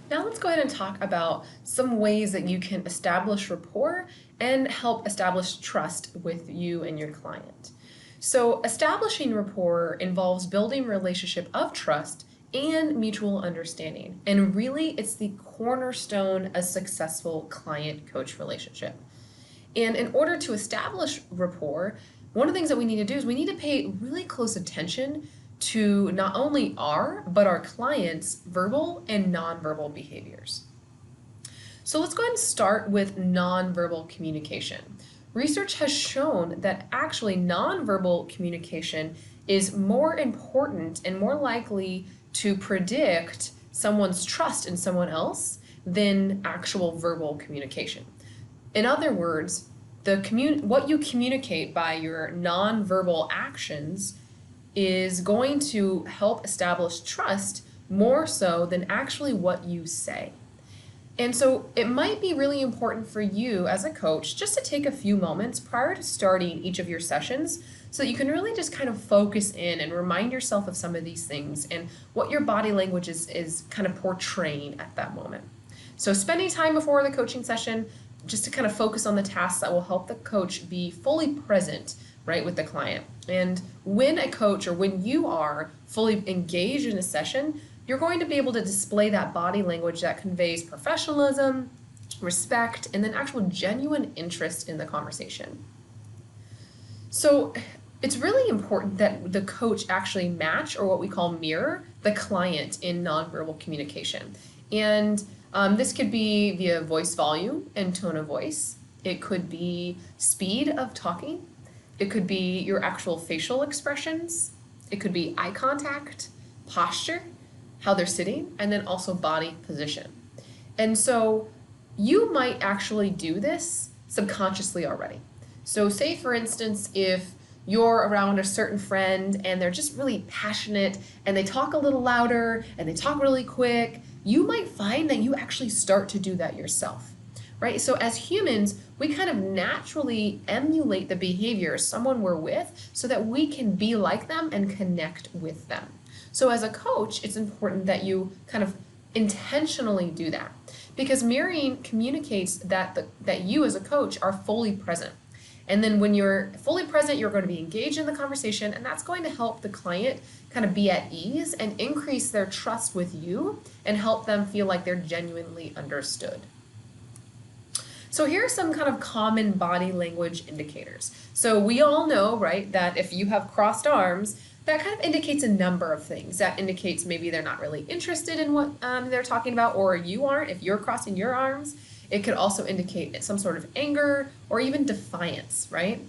Now let's go ahead and talk about some ways that you can establish rapport and help establish trust with you and your client. So establishing rapport involves building a relationship of trust and mutual understanding. And really, it's the cornerstone of a successful client-coach relationship. And in order to establish rapport, one of the things that we need to do is we need to pay really close attention to not only our, but our clients' verbal and nonverbal behaviors. So let's go ahead and start with nonverbal communication. Research has shown that actually nonverbal communication is more important and more likely to predict someone's trust in someone else than actual verbal communication. In other words, what you communicate by your nonverbal actions is going to help establish trust more so than actually what you say. And so it might be really important for you as a coach just to take a few moments prior to starting each of your sessions so that you can really just kind of focus in and remind yourself of some of these things and what your body language is kind of portraying at that moment. So spending time before the coaching session just to kind of focus on the tasks that will help the coach be fully present, right, with the client. And when a coach or when you are fully engaged in a session, you're going to be able to display that body language that conveys professionalism, respect, and then actual genuine interest in the conversation. So it's really important that the coach actually match, or what we call mirror, the client in nonverbal communication. And this could be via voice volume and tone of voice. It could be speed of talking. It could be your actual facial expressions. It could be eye contact, posture, how they're sitting, and then also body position. And so you might actually do this subconsciously already. So say, for instance, if you're around a certain friend and they're just really passionate and they talk a little louder and they talk really quick, you might find that you actually start to do that yourself, right? So as humans, we kind of naturally emulate the behavior of someone we're with so that we can be like them and connect with them. So as a coach, it's important that you kind of intentionally do that because mirroring communicates that you as a coach are fully present. And then when you're fully present, you're going to be engaged in the conversation, and that's going to help the client kind of be at ease and increase their trust with you and help them feel like they're genuinely understood. So here are some kind of common body language indicators. So we all know, right, that if you have crossed arms, that kind of indicates a number of things. That indicates maybe they're not really interested in what they're talking about, or you aren't if you're crossing your arms. It could also indicate some sort of anger or even defiance, right?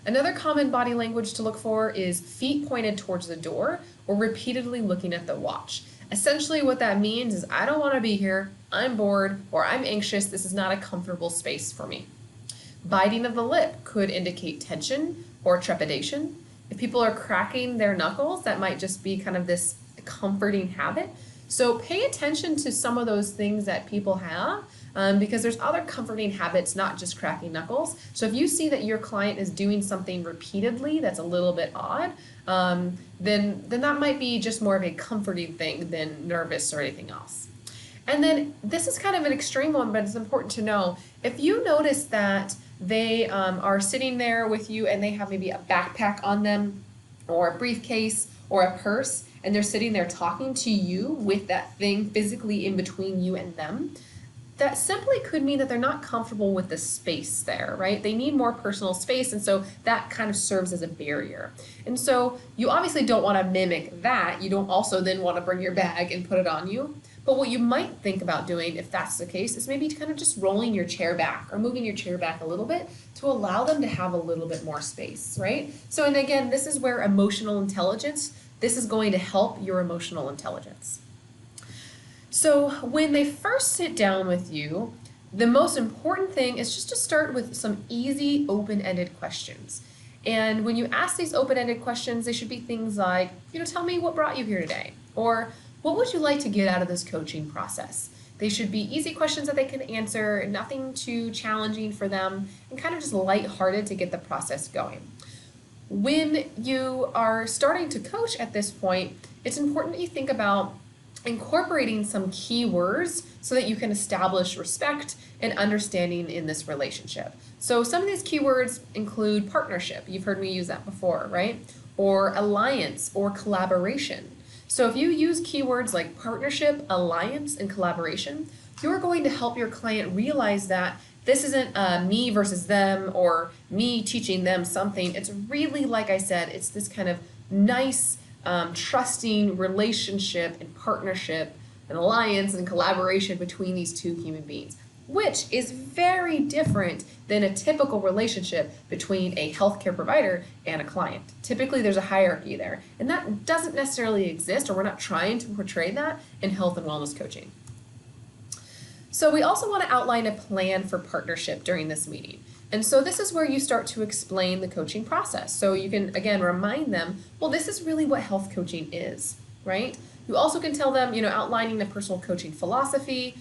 Another common body language to look for is feet pointed towards the door or repeatedly looking at the watch. Essentially what that means is I don't want to be here, I'm bored, or I'm anxious, this is not a comfortable space for me. Biting of the lip could indicate tension or trepidation. If people are cracking their knuckles, that might just be kind of this comforting habit. So pay attention to some of those things that people have because there's other comforting habits, not just cracking knuckles. So if you see that your client is doing something repeatedly that's a little bit odd, then that might be just more of a comforting thing than nervous or anything else. And then this is kind of an extreme one, but it's important to know. If you notice that they are sitting there with you and they have maybe a backpack on them or a briefcase or a purse, and they're sitting there talking to you with that thing physically in between you and them, that simply could mean that they're not comfortable with the space there, right? They need more personal space, and so that kind of serves as a barrier. And so you obviously don't want to mimic that. You don't also then want to bring your bag and put it on you. But what you might think about doing, if that's the case, is maybe kind of just rolling your chair back or moving your chair back a little bit to allow them to have a little bit more space, right? So, and again, this is where emotional intelligence, this is going to help your emotional intelligence. So when they first sit down with you, the most important thing is just to start with some easy open-ended questions. And when you ask these open-ended questions, they should be things like, tell me what brought you here today, or what would you like to get out of this coaching process? They should be easy questions that they can answer, nothing too challenging for them, and kind of just lighthearted to get the process going. When you are starting to coach at this point, it's important that you think about incorporating some key words so that you can establish respect and understanding in this relationship. So some of these keywords include partnership. You've heard me use that before, right? Or alliance or collaboration. So if you use keywords like partnership, alliance, and collaboration, you're going to help your client realize that this isn't me versus them or me teaching them something. It's really, like I said, it's this kind of nice, trusting relationship and partnership and alliance and collaboration between these two human beings, which is very different than a typical relationship between a healthcare provider and a client. Typically, there's a hierarchy there, and that doesn't necessarily exist, or we're not trying to portray that in health and wellness coaching. So we also want to outline a plan for partnership during this meeting. And so this is where you start to explain the coaching process. So you can, again, remind them, well, this is really what health coaching is, right? You also can tell them, outlining the personal coaching philosophy.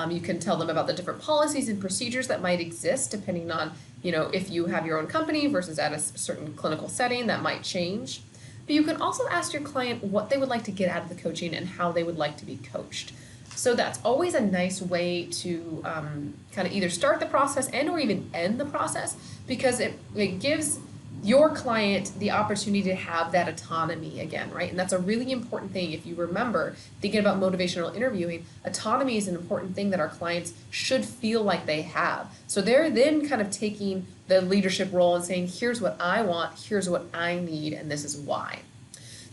You can tell them about the different policies and procedures that might exist depending on, if you have your own company versus at a certain clinical setting, that might change. But you can also ask your client what they would like to get out of the coaching and how they would like to be coached. So that's always a nice way to kind of either start the process and or even end the process, because it gives your client the opportunity to have that autonomy again, right? And that's a really important thing. If you remember thinking about motivational interviewing, autonomy is an important thing that our clients should feel like they have. So they're then kind of taking the leadership role and saying, here's what I want, here's what I need, and this is why.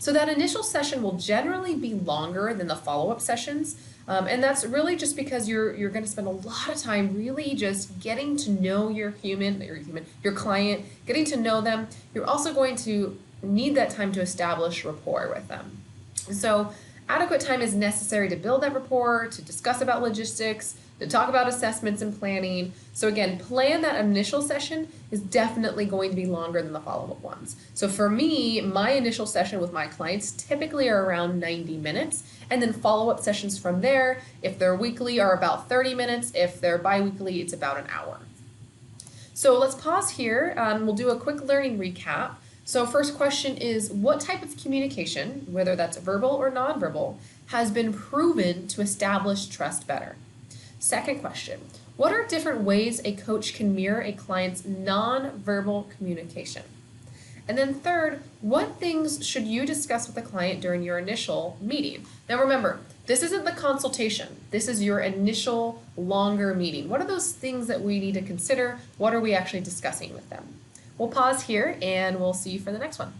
So that initial session will generally be longer than the follow-up sessions. And that's really just because you're going to spend a lot of time really just getting to know your client, getting to know them. You're also going to need that time to establish rapport with them. So adequate time is necessary to build that rapport, to discuss about logistics, to talk about assessments and planning. So again, plan that initial session is definitely going to be longer than the follow-up ones. So for me, my initial session with my clients typically are around 90 minutes, and then follow-up sessions from there, if they're weekly, are about 30 minutes. If they're bi-weekly, it's about an hour. So let's pause here. We'll do a quick learning recap. So first question is, what type of communication, whether that's verbal or nonverbal, has been proven to establish trust better? Second question, what are different ways a coach can mirror a client's nonverbal communication? And then third, what things should you discuss with a client during your initial meeting? Now remember, this isn't the consultation. This is your initial longer meeting. What are those things that we need to consider? What are we actually discussing with them? We'll pause here and we'll see you for the next one.